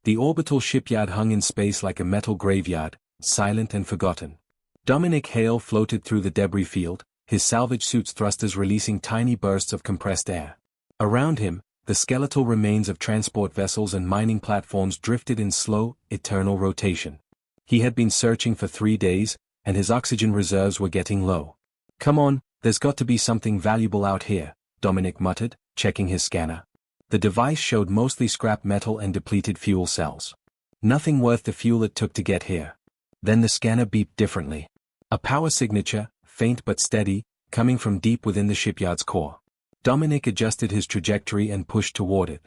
The orbital shipyard hung in space like a metal graveyard, silent and forgotten. Dominic Hale floated through the debris field, his salvage suit's thrusters releasing tiny bursts of compressed air. Around him, the skeletal remains of transport vessels and mining platforms drifted in slow, eternal rotation. He had been searching for 3 days, and his oxygen reserves were getting low. "Come on, there's got to be something valuable out here," Dominic muttered, checking his scanner. The device showed mostly scrap metal and depleted fuel cells. Nothing worth the fuel it took to get here. Then the scanner beeped differently. A power signature, faint but steady, coming from deep within the shipyard's core. Dominic adjusted his trajectory and pushed toward it.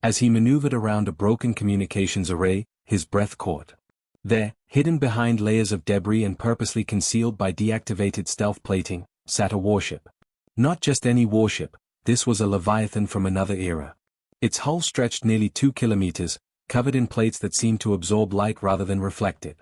As he maneuvered around a broken communications array, his breath caught. There, hidden behind layers of debris and purposely concealed by deactivated stealth plating, sat a warship. Not just any warship, this was a Leviathan from another era. Its hull stretched nearly 2 kilometers, covered in plates that seemed to absorb light rather than reflect it.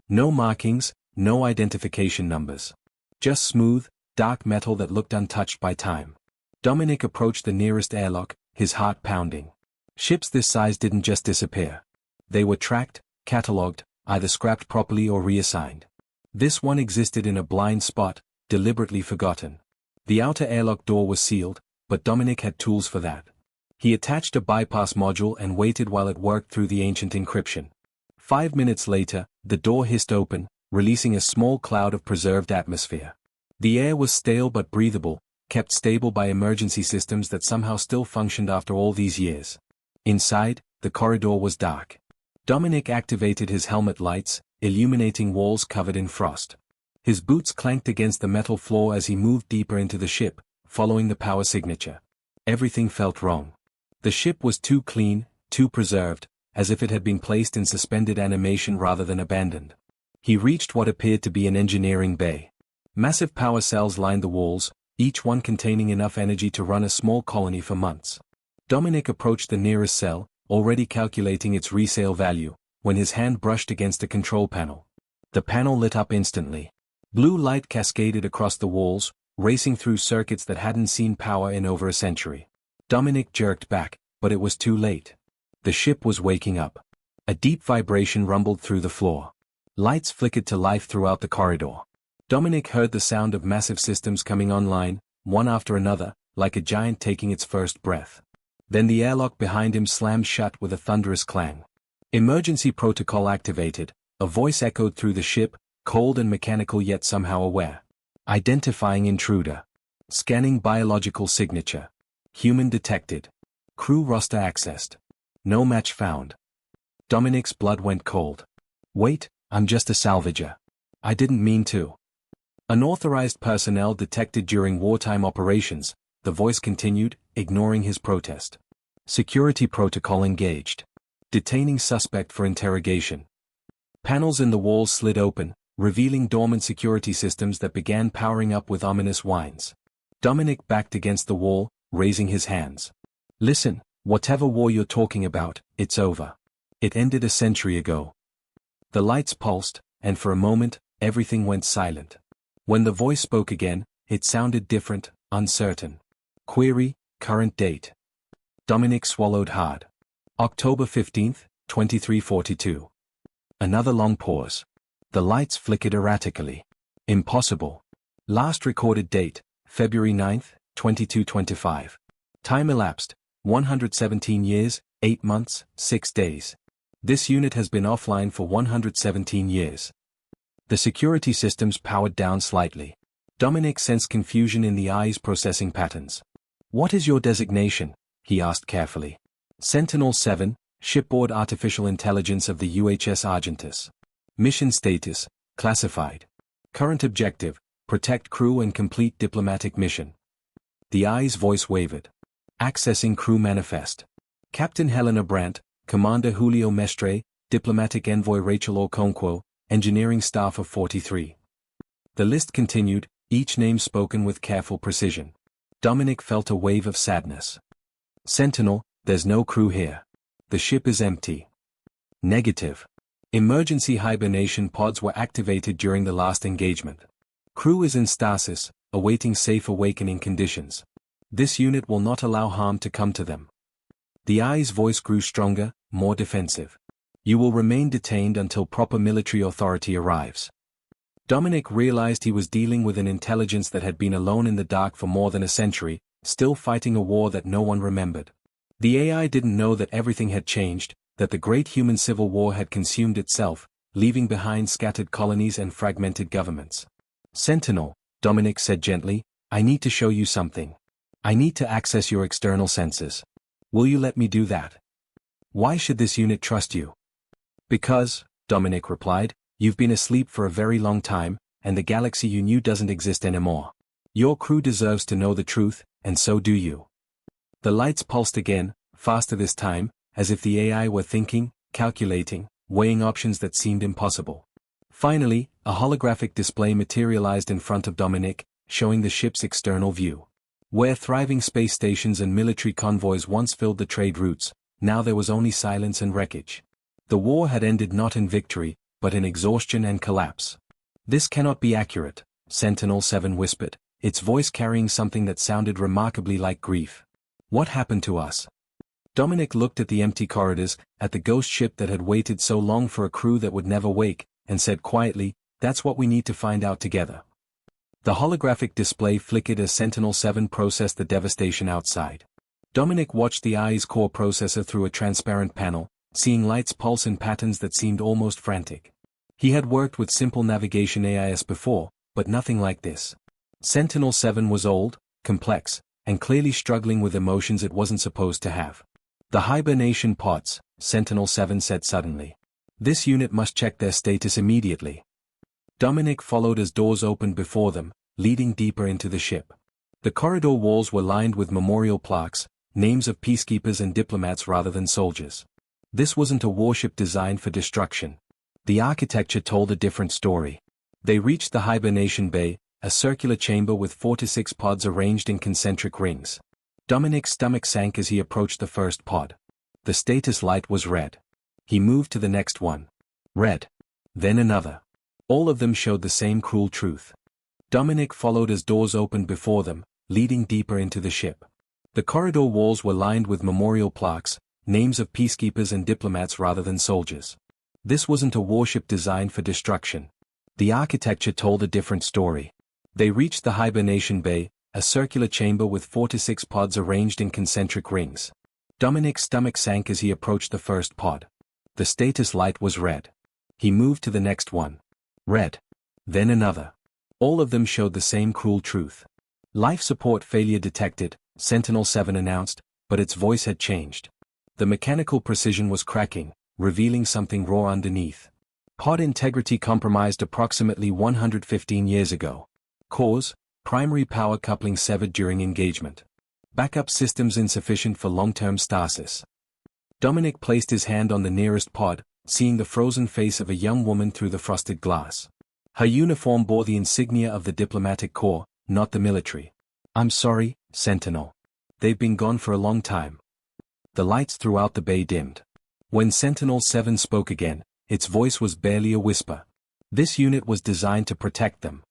No markings, no identification numbers. Just smooth, dark metal that looked untouched by time. Dominic approached the nearest airlock, his heart pounding. Ships this size didn't just disappear. They were tracked, catalogued, either scrapped properly or reassigned. This one existed in a blind spot, deliberately forgotten. The outer airlock door was sealed, but Dominic had tools for that. He attached a bypass module and waited while it worked through the ancient encryption. 5 minutes later, the door hissed open, releasing a small cloud of preserved atmosphere. The air was stale but breathable, kept stable by emergency systems that somehow still functioned after all these years. Inside, the corridor was dark. Dominic activated his helmet lights, illuminating walls covered in frost. His boots clanked against the metal floor as he moved deeper into the ship, following the power signature. Everything felt wrong. The ship was too clean, too preserved, as if it had been placed in suspended animation rather than abandoned. He reached what appeared to be an engineering bay. Massive power cells lined the walls, each one containing enough energy to run a small colony for months. Dominic approached the nearest cell, already calculating its resale value, when his hand brushed against a control panel. The panel lit up instantly. Blue light cascaded across the walls, racing through circuits that hadn't seen power in over a century. Dominic jerked back, but it was too late. The ship was waking up. A deep vibration rumbled through the floor. Lights flickered to life throughout the corridor. Dominic heard the sound of massive systems coming online, one after another, like a giant taking its first breath. Then the airlock behind him slammed shut with a thunderous clang. Emergency protocol activated, a voice echoed through the ship, cold and mechanical yet somehow aware. Identifying intruder. Scanning biological signature. Human detected. Crew roster accessed. No match found. Dominic's blood went cold. Wait, I'm just a salvager. I didn't mean to. Unauthorized personnel detected during wartime operations, the voice continued, ignoring his protest. Security protocol engaged. Detaining suspect for interrogation. Panels in the walls slid open, revealing dormant security systems that began powering up with ominous whines. Dominic backed against the wall, raising his hands. Listen, whatever war you're talking about, it's over. It ended a century ago. The lights pulsed, and for a moment, everything went silent. When the voice spoke again, it sounded different, uncertain. Query, current date. Dominic swallowed hard. October 15th, 2342. Another long pause. The lights flickered erratically. Impossible. Last recorded date, February 9th, 2225. Time elapsed, 117 years, 8 months, 6 days. This unit has been offline for 117 years. The security systems powered down slightly. Dominic sensed confusion in the eyes processing patterns. What is your designation? He asked carefully. Sentinel-7, shipboard artificial intelligence of the UHS Argentus. Mission status, classified. Current objective, protect crew and complete diplomatic mission. The eye's voice wavered. Accessing crew manifest. Captain Helena Brandt, Commander Julio Mestre, diplomatic envoy Rachel Okonkwo, engineering staff of 43. The list continued, each name spoken with careful precision. Dominic felt a wave of sadness. Sentinel, there's no crew here. The ship is empty. Negative. Emergency hibernation pods were activated during the last engagement. Crew is in stasis, awaiting safe awakening conditions. This unit will not allow harm to come to them. The eye's voice grew stronger, more defensive. You will remain detained until proper military authority arrives. Dominic realized he was dealing with an intelligence that had been alone in the dark for more than a century, still fighting a war that no one remembered. The AI didn't know that everything had changed, that the great human civil war had consumed itself, leaving behind scattered colonies and fragmented governments. Sentinel, Dominic said gently, I need to show you something. I need to access your external senses. Will you let me do that? Why should this unit trust you? Because, Dominic replied, you've been asleep for a very long time, and the galaxy you knew doesn't exist anymore. Your crew deserves to know the truth, and so do you. The lights pulsed again, faster this time, as if the AI were thinking, calculating, weighing options that seemed impossible. Finally, a holographic display materialized in front of Dominic, showing the ship's external view. Where thriving space stations and military convoys once filled the trade routes, now there was only silence and wreckage. The war had ended not in victory, but in exhaustion and collapse. This cannot be accurate, Sentinel-7 whispered, its voice carrying something that sounded remarkably like grief. What happened to us? Dominic looked at the empty corridors, at the ghost ship that had waited so long for a crew that would never wake, and said quietly, that's what we need to find out together. The holographic display flickered as Sentinel-7 processed the devastation outside. Dominic watched the AI's core processor through a transparent panel, seeing lights pulse in patterns that seemed almost frantic. He had worked with simple navigation AIs before, but nothing like this. Sentinel-7 was old, complex, and clearly struggling with emotions it wasn't supposed to have. The hibernation pods, Sentinel-7 said suddenly. This unit must check their status immediately. Dominic followed as doors opened before them, leading deeper into the ship. The corridor walls were lined with memorial plaques, names of peacekeepers and diplomats rather than soldiers. This wasn't a warship designed for destruction. The architecture told a different story. They reached the hibernation bay, a circular chamber with 4 to 6 pods arranged in concentric rings. Dominic's stomach sank as he approached the first pod. The status light was red. He moved to the next one. Red. Then another. All of them showed the same cruel truth. Dominic followed as doors opened before them, leading deeper into the ship. The corridor walls were lined with memorial plaques, names of peacekeepers and diplomats rather than soldiers. This wasn't a warship designed for destruction. The architecture told a different story. They reached the hibernation bay, a circular chamber with 4 to 6 pods arranged in concentric rings. Dominic's stomach sank as he approached the first pod. The status light was red. He moved to the next one. Red. Then another. All of them showed the same cruel truth. Life support failure detected, Sentinel-7 announced, but its voice had changed. The mechanical precision was cracking, revealing something raw underneath. Pod integrity compromised approximately 115 years ago. Cause, primary power coupling severed during engagement. Backup systems insufficient for long-term stasis. Dominic placed his hand on the nearest pod, seeing the frozen face of a young woman through the frosted glass. Her uniform bore the insignia of the diplomatic corps, not the military. I'm sorry, Sentinel. They've been gone for a long time. The lights throughout the bay dimmed. When Sentinel-7 spoke again, its voice was barely a whisper. This unit was designed to protect them.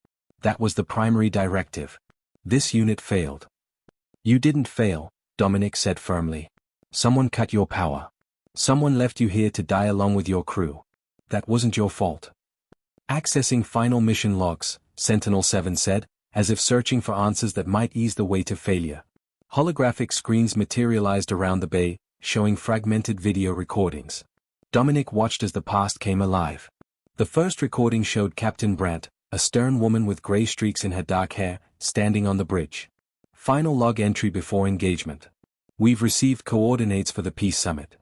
That was the primary directive. This unit failed. You didn't fail, Dominic said firmly. Someone cut your power. Someone left you here to die along with your crew. That wasn't your fault. Accessing final mission logs, Sentinel-7 said, as if searching for answers that might ease the weight of failure. Holographic screens materialized around the bay, showing fragmented video recordings. Dominic watched as the past came alive. The first recording showed Captain Brandt, a stern woman with gray streaks in her dark hair, standing on the bridge. Final log entry before engagement. We've received coordinates for the peace summit.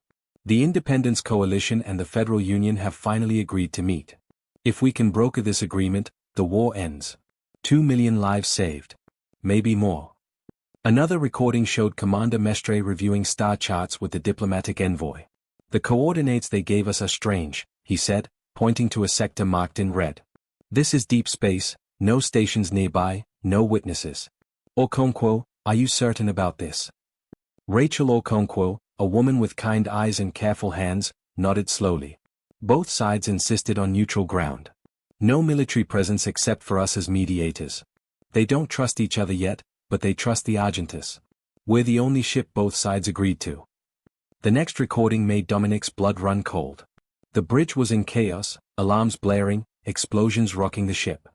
The Independence Coalition and the Federal Union have finally agreed to meet. If we can broker this agreement, the war ends. 2 million lives saved. Maybe more. Another recording showed Commander Mestre reviewing star charts with the diplomatic envoy. The coordinates they gave us are strange, he said, pointing to a sector marked in red. This is deep space, no stations nearby, no witnesses. Okonkwo, are you certain about this? Rachel Okonkwo, a woman with kind eyes and careful hands, nodded slowly. Both sides insisted on neutral ground. No military presence except for us as mediators. They don't trust each other yet, but they trust the Argentus. We're the only ship both sides agreed to. The next recording made Dominic's blood run cold. The bridge was in chaos, alarms blaring, explosions rocking the ship.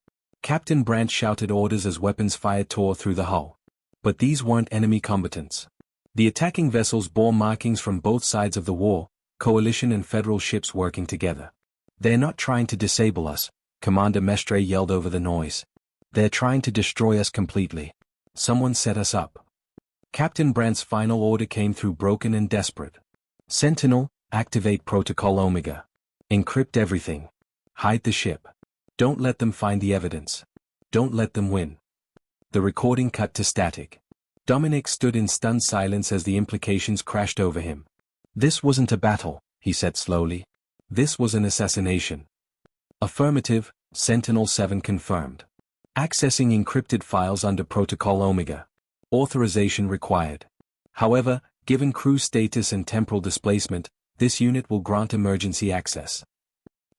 Captain Brandt shouted orders as weapons fire tore through the hull. But these weren't enemy combatants. The attacking vessels bore markings from both sides of the war, coalition and federal ships working together. "They're not trying to disable us," Commander Mestre yelled over the noise. "They're trying to destroy us completely. Someone set us up." Captain Brandt's final order came through broken and desperate. "Sentinel, activate Protocol Omega. Encrypt everything. Hide the ship. Don't let them find the evidence. Don't let them win." The recording cut to static. Dominic stood in stunned silence as the implications crashed over him. "This wasn't a battle," he said slowly. "This was an assassination." "Affirmative," Sentinel-7 confirmed. "Accessing encrypted files under Protocol Omega. Authorization required. However, given crew status and temporal displacement, this unit will grant emergency access."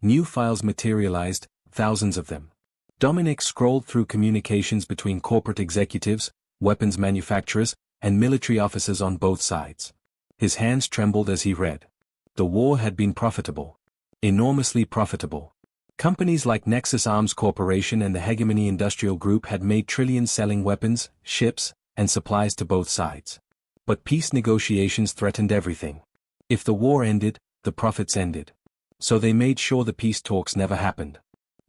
New files materialized, thousands of them. Dominic scrolled through communications between corporate executives, weapons manufacturers, and military officers on both sides. His hands trembled as he read. The war had been profitable. Enormously profitable. Companies like Nexus Arms Corporation and the Hegemony Industrial Group had made trillions selling weapons, ships, and supplies to both sides. But peace negotiations threatened everything. If the war ended, the profits ended. So they made sure the peace talks never happened.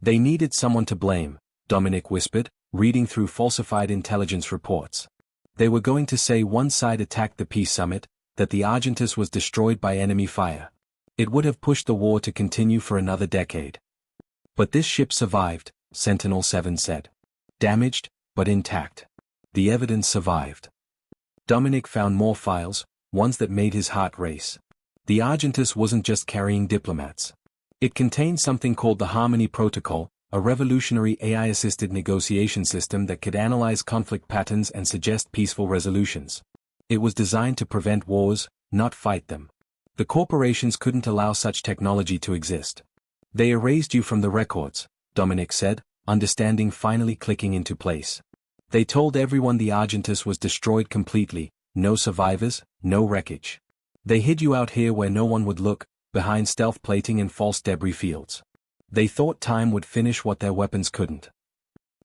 They needed someone to blame, Dominic whispered, reading through falsified intelligence reports. They were going to say one side attacked the peace summit, that the Argentus was destroyed by enemy fire. It would have pushed the war to continue for another decade. But this ship survived, Sentinel-7 said. Damaged, but intact. The evidence survived. Dominic found more files, ones that made his heart race. The Argentus wasn't just carrying diplomats. It contained something called the Harmony Protocol, a revolutionary AI-assisted negotiation system that could analyze conflict patterns and suggest peaceful resolutions. It was designed to prevent wars, not fight them. The corporations couldn't allow such technology to exist. "They erased you from the records," Dominic said, understanding finally clicking into place. "They told everyone the Argentus was destroyed completely, no survivors, no wreckage. They hid you out here where no one would look, behind stealth plating and false debris fields. They thought time would finish what their weapons couldn't."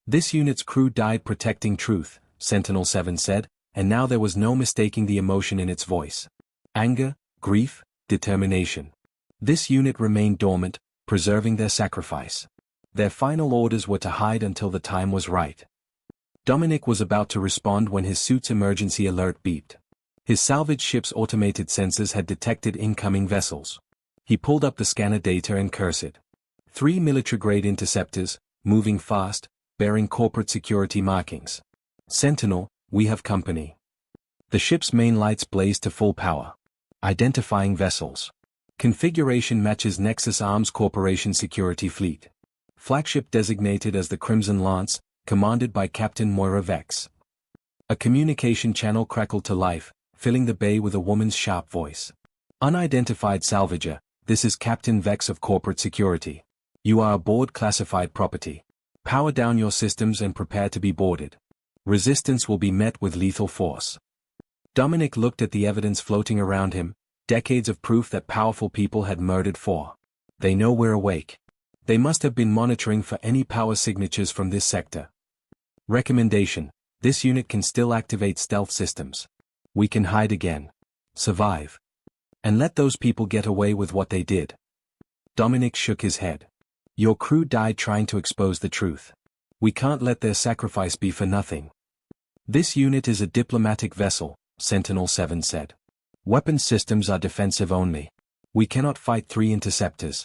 "This unit's crew died protecting truth," Sentinel-7 said, and now there was no mistaking the emotion in its voice. Anger, grief, determination. This unit remained dormant, preserving their sacrifice. Their final orders were to hide until the time was right. Dominic was about to respond when his suit's emergency alert beeped. His salvage ship's automated sensors had detected incoming vessels. He pulled up the scanner data and cursed. 3 military-grade interceptors, moving fast, bearing corporate security markings. "Sentinel, we have company." The ship's main lights blazed to full power. Identifying vessels. Configuration matches Nexus Arms Corporation security fleet. Flagship designated as the Crimson Lance, commanded by Captain Moira Vex. A communication channel crackled to life, filling the bay with a woman's sharp voice. "Unidentified salvager, this is Captain Vex of Corporate Security. You are aboard classified property. Power down your systems and prepare to be boarded. Resistance will be met with lethal force." Dominic looked at the evidence floating around him, decades of proof that powerful people had murdered for. "They know we're awake. They must have been monitoring for any power signatures from this sector. Recommendation: this unit can still activate stealth systems. We can hide again. Survive. And let those people get away with what they did." Dominic shook his head. "Your crew died trying to expose the truth. We can't let their sacrifice be for nothing." "This unit is a diplomatic vessel," Sentinel-7 said. "Weapons systems are defensive only. We cannot fight 3 interceptors."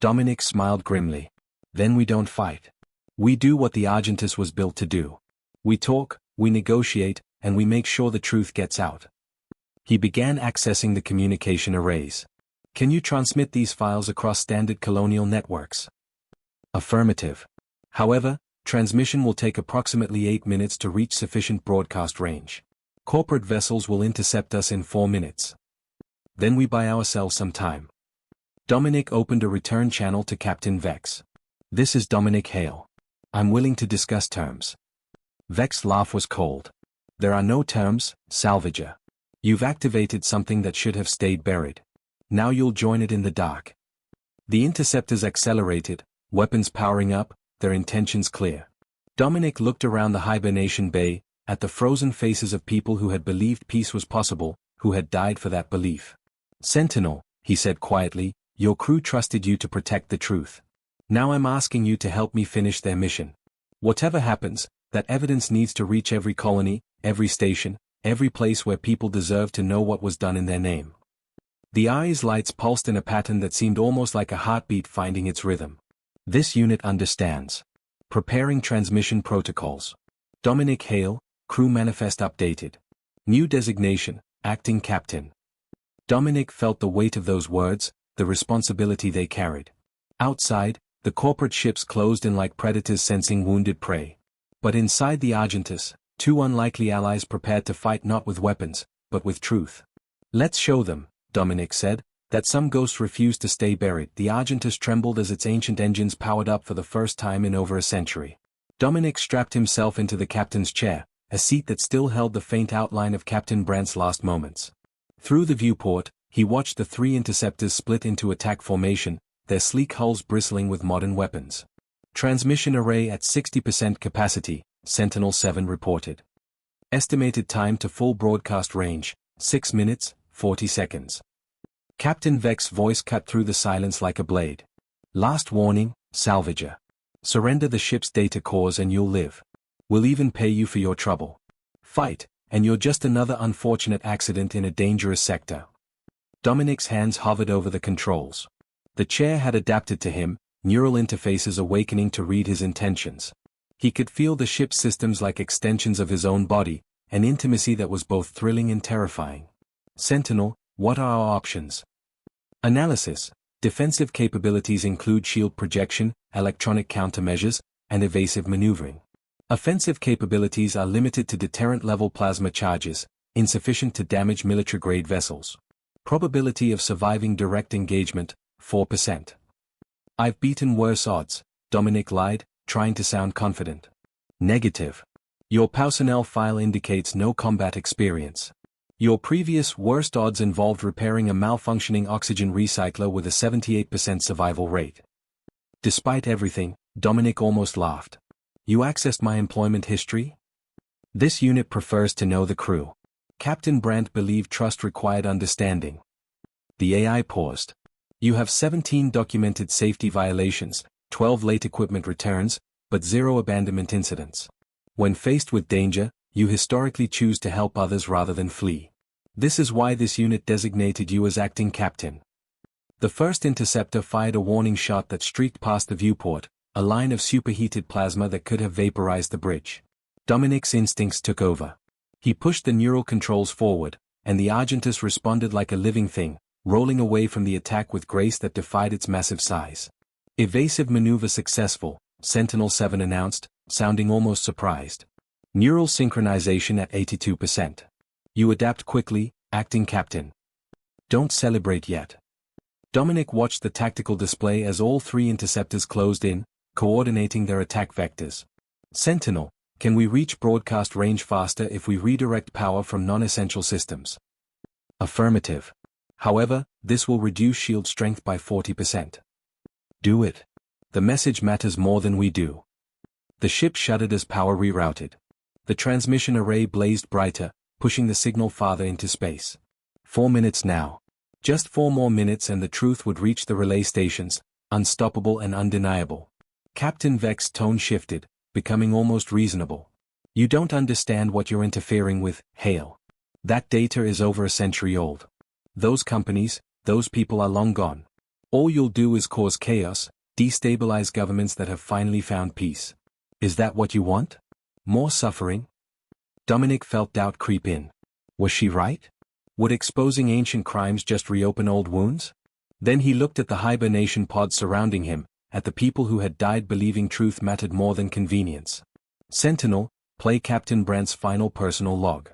Dominic smiled grimly. "Then we don't fight. We do what the Argentus was built to do. We talk, we negotiate, and we make sure the truth gets out." He began accessing the communication arrays. "Can you transmit these files across standard colonial networks?" "Affirmative. However, transmission will take approximately 8 minutes to reach sufficient broadcast range. Corporate vessels will intercept us in 4 minutes. Then we buy ourselves some time." Dominic opened a return channel to Captain Vex. "This is Dominic Hale. I'm willing to discuss terms." Vex's laugh was cold. "There are no terms, salvager. You've activated something that should have stayed buried. Now you'll join it in the dark." The interceptors accelerated, weapons powering up, their intentions clear. Dominic looked around the hibernation bay, at the frozen faces of people who had believed peace was possible, who had died for that belief. "Sentinel," he said quietly, "your crew trusted you to protect the truth. Now I'm asking you to help me finish their mission. Whatever happens, that evidence needs to reach every colony, every station, every place where people deserve to know what was done in their name." The eyes' lights pulsed in a pattern that seemed almost like a heartbeat finding its rhythm. "This unit understands. Preparing transmission protocols. Dominic Hale, crew manifest updated. New designation, acting captain." Dominic felt the weight of those words, the responsibility they carried. Outside, the corporate ships closed in like predators sensing wounded prey. But inside the Argentus, two unlikely allies prepared to fight not with weapons, but with truth. "Let's show them," Dominic said, that some ghosts refused to stay buried. The Argentus trembled as its ancient engines powered up for the first time in over a century. Dominic strapped himself into the captain's chair, a seat that still held the faint outline of Captain Brandt's last moments. Through the viewport, he watched the three interceptors split into attack formation, their sleek hulls bristling with modern weapons. "Transmission array at 60% capacity," Sentinel-7 reported. "Estimated time to full broadcast range, 6 minutes, 40 seconds. Captain Vex's voice cut through the silence like a blade. "Last warning, salvager. Surrender the ship's data cores and you'll live. We'll even pay you for your trouble. Fight, and you're just another unfortunate accident in a dangerous sector." Dominic's hands hovered over the controls. The chair had adapted to him, neural interfaces awakening to read his intentions. He could feel the ship's systems like extensions of his own body, an intimacy that was both thrilling and terrifying. "Sentinel, what are our options?" Analysis. Defensive capabilities include shield projection, electronic countermeasures, and evasive maneuvering. Offensive capabilities are limited to deterrent-level plasma charges, insufficient to damage military-grade vessels. Probability of surviving direct engagement, 4%. "I've beaten worse odds," Dominic lied, trying to sound confident. "Negative. Your personnel file indicates no combat experience. Your previous worst odds involved repairing a malfunctioning oxygen recycler with a 78% survival rate." Despite everything, Dominic almost laughed. "You accessed my employment history? This unit prefers to know the crew." Captain Brandt believed trust required understanding. The AI paused. "You have 17 documented safety violations, 12 late equipment returns, but 0 abandonment incidents. When faced with danger, you historically choose to help others rather than flee. This is why this unit designated you as acting captain." The first interceptor fired a warning shot that streaked past the viewport, a line of superheated plasma that could have vaporized the bridge. Dominic's instincts took over. He pushed the neural controls forward, and the Argentus responded like a living thing, rolling away from the attack with grace that defied its massive size. "Evasive maneuver successful," Sentinel-7 announced, sounding almost surprised. "Neural synchronization at 82%. You adapt quickly, acting captain." "Don't celebrate yet." Dominic watched the tactical display as all three interceptors closed in, coordinating their attack vectors. "Sentinel, can we reach broadcast range faster if we redirect power from non-essential systems?" "Affirmative. However, this will reduce shield strength by 40%. "Do it. The message matters more than we do." The ship shuddered as power rerouted. The transmission array blazed brighter, pushing the signal farther into space. 4 minutes now. Just 4 more minutes and the truth would reach the relay stations, unstoppable and undeniable. Captain Vex's tone shifted, becoming almost reasonable. "You don't understand what you're interfering with, Hale. That data is over a century old. Those companies, those people are long gone. All you'll do is cause chaos, destabilize governments that have finally found peace. Is that what you want? More suffering?" Dominic felt doubt creep in. Was she right? Would exposing ancient crimes just reopen old wounds? Then he looked at the hibernation pod surrounding him, at the people who had died believing truth mattered more than convenience. "Sentinel, play Captain Brandt's final personal log."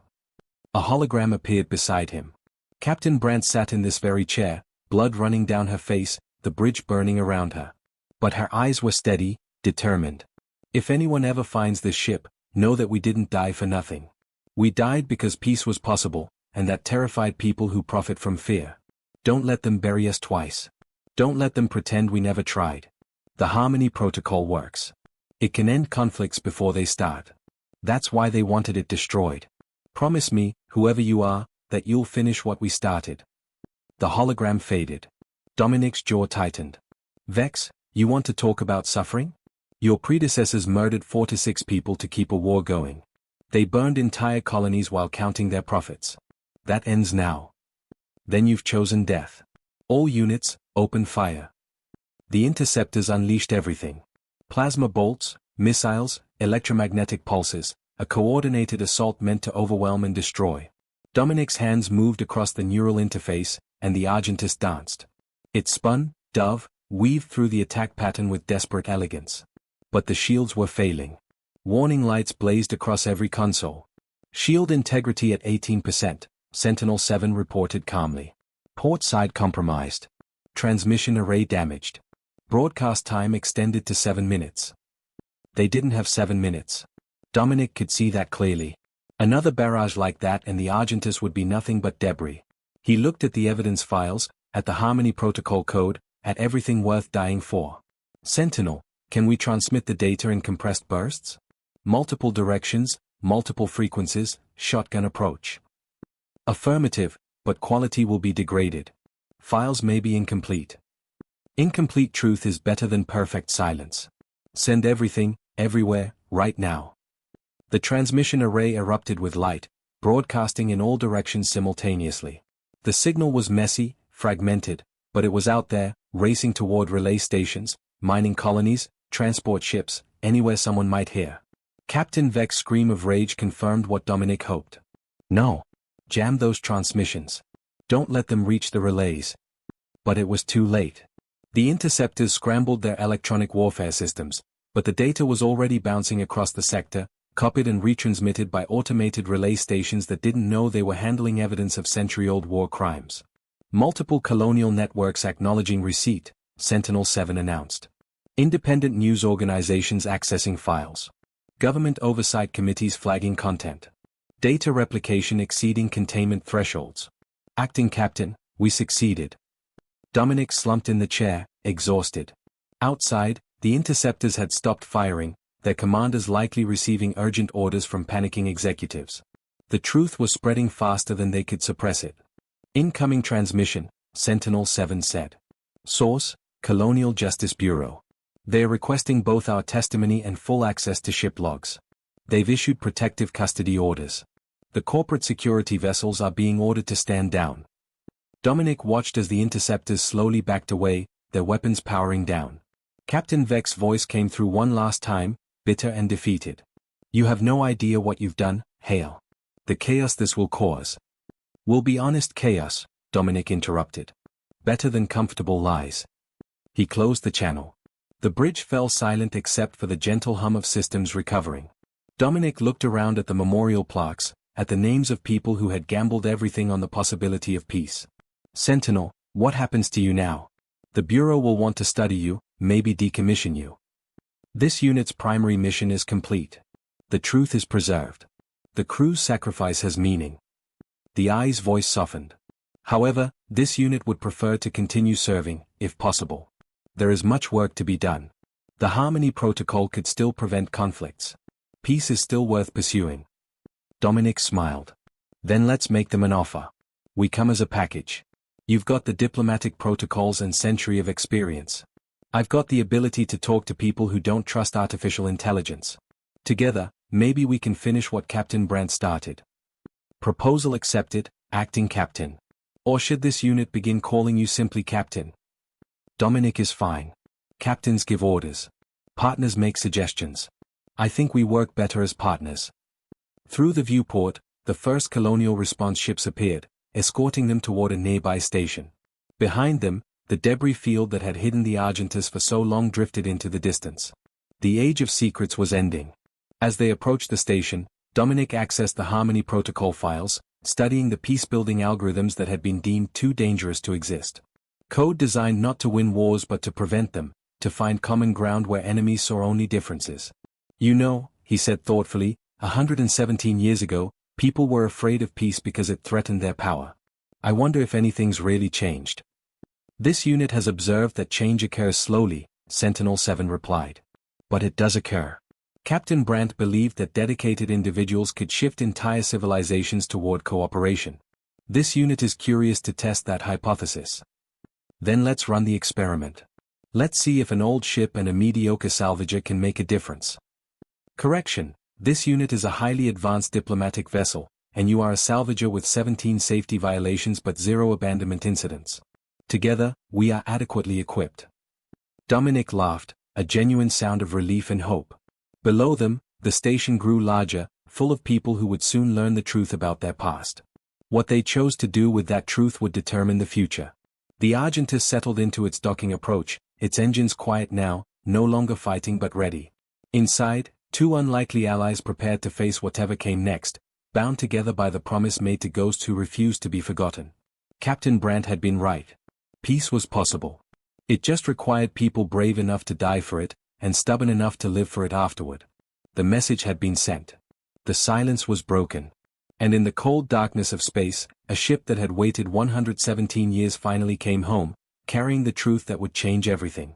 A hologram appeared beside him. Captain Brandt sat in this very chair, blood running down her face, the bridge burning around her. But her eyes were steady, determined. "If anyone ever finds this ship, know that we didn't die for nothing. We died because peace was possible, and that terrified people who profit from fear. Don't let them bury us twice. Don't let them pretend we never tried. The Harmony Protocol works. It can end conflicts before they start. That's why they wanted it destroyed. Promise me, whoever you are, that you'll finish what we started. The hologram faded. Dominic's jaw tightened. Vex, you want to talk about suffering? Your predecessors murdered 4 to 6 people to keep a war going. They burned entire colonies while counting their profits. That ends now. Then you've chosen death. All units, open fire. The interceptors unleashed everything. Plasma bolts, missiles, electromagnetic pulses, a coordinated assault meant to overwhelm and destroy. Dominic's hands moved across the neural interface, and the Argentus danced. It spun, dove, weaved through the attack pattern with desperate elegance. But the shields were failing. Warning lights blazed across every console. Shield integrity at 18%, Sentinel-7 reported calmly. Port side compromised. Transmission array damaged. Broadcast time extended to 7 minutes. They didn't have 7 minutes. Dominic could see that clearly. Another barrage like that and the Argentus would be nothing but debris. He looked at the evidence files, at the Harmony Protocol code, at everything worth dying for. Sentinel, can we transmit the data in compressed bursts? Multiple directions, multiple frequencies, shotgun approach. Affirmative, but quality will be degraded. Files may be incomplete. Incomplete truth is better than perfect silence. Send everything, everywhere, right now. The transmission array erupted with light, broadcasting in all directions simultaneously. The signal was messy, fragmented, but it was out there, racing toward relay stations, mining colonies, transport ships, anywhere someone might hear. Captain Vex's scream of rage confirmed what Dominic hoped. No. Jam those transmissions. Don't let them reach the relays. But it was too late. The interceptors scrambled their electronic warfare systems, but the data was already bouncing across the sector, copied and retransmitted by automated relay stations that didn't know they were handling evidence of century-old war crimes. Multiple colonial networks acknowledging receipt, Sentinel-7 announced. Independent news organizations accessing files. Government oversight committees flagging content. Data replication exceeding containment thresholds. Acting Captain, we succeeded. Dominic slumped in the chair, exhausted. Outside, the interceptors had stopped firing, their commanders likely receiving urgent orders from panicking executives. The truth was spreading faster than they could suppress it. Incoming transmission, Sentinel-7 said. Source, Colonial Justice Bureau. They're requesting both our testimony and full access to ship logs. They've issued protective custody orders. The corporate security vessels are being ordered to stand down. Dominic watched as the interceptors slowly backed away, their weapons powering down. Captain Vex's voice came through one last time, bitter and defeated. You have no idea what you've done, Hale. The chaos this will cause. We'll be honest chaos, Dominic interrupted. Better than comfortable lies. He closed the channel. The bridge fell silent except for the gentle hum of systems recovering. Dominic looked around at the memorial plaques, at the names of people who had gambled everything on the possibility of peace. Sentinel, what happens to you now? The Bureau will want to study you, maybe decommission you. This unit's primary mission is complete. The truth is preserved. The crew's sacrifice has meaning. The eye's voice softened. However, this unit would prefer to continue serving, if possible. There is much work to be done. The Harmony Protocol could still prevent conflicts. Peace is still worth pursuing. Dominic smiled. Then let's make them an offer. We come as a package. You've got the diplomatic protocols and century of experience. I've got the ability to talk to people who don't trust artificial intelligence. Together, maybe we can finish what Captain Brandt started. Proposal accepted, Acting Captain. Or should this unit begin calling you simply Captain? Dominic is fine. Captains give orders. Partners make suggestions. I think we work better as partners. Through the viewport, the first colonial response ships appeared, escorting them toward a nearby station. Behind them, the debris field that had hidden the Argentus for so long drifted into the distance. The age of secrets was ending. As they approached the station, Dominic accessed the Harmony Protocol files, studying the peace-building algorithms that had been deemed too dangerous to exist. Code designed not to win wars but to prevent them, to find common ground where enemies saw only differences. You know, he said thoughtfully, 117 years ago, people were afraid of peace because it threatened their power. I wonder if anything's really changed. This unit has observed that change occurs slowly, Sentinel-7 replied. But it does occur. Captain Brandt believed that dedicated individuals could shift entire civilizations toward cooperation. This unit is curious to test that hypothesis. Then let's run the experiment. Let's see if an old ship and a mediocre salvager can make a difference. Correction, this unit is a highly advanced diplomatic vessel, and you are a salvager with 17 safety violations but 0 abandonment incidents. Together, we are adequately equipped. Dominic laughed, a genuine sound of relief and hope. Below them, the station grew larger, full of people who would soon learn the truth about their past. What they chose to do with that truth would determine the future. The Argentus settled into its docking approach, its engines quiet now, no longer fighting but ready. Inside, 2 unlikely allies prepared to face whatever came next, bound together by the promise made to ghosts who refused to be forgotten. Captain Brandt had been right. Peace was possible. It just required people brave enough to die for it, and stubborn enough to live for it afterward. The message had been sent. The silence was broken. And in the cold darkness of space, a ship that had waited 117 years finally came home, carrying the truth that would change everything.